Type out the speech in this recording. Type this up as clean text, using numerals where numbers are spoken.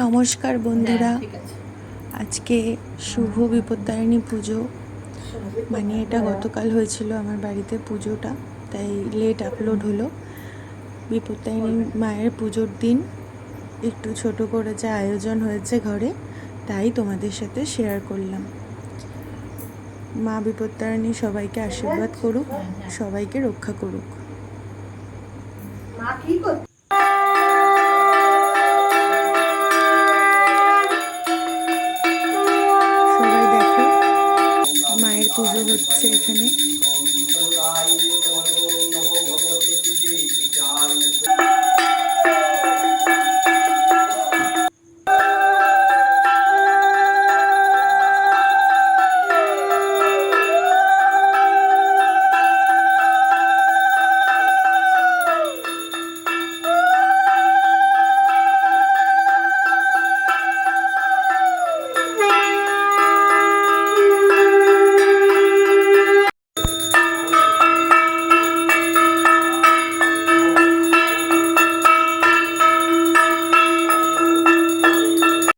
নমস্কার বন্ধুরা, আজকে শুভ বিপত্তারিণী পুজো। মানে এটা গতকাল হয়েছিল আমার বাড়িতে পুজোটা, তাই লেট আপলোড হলো। বিপত্তারিণী মায়ের পুজোর দিন একটু ছোট করে যা আয়োজন হয়েছে ঘরে, তাই তোমাদের সাথে শেয়ার করলাম। মা বিপত্তারিণী সবাইকে আশীর্বাদ করুক, সবাইকে রক্ষা করুক। সবাই দেখো, মায়ের পুজো হচ্ছে এখানে।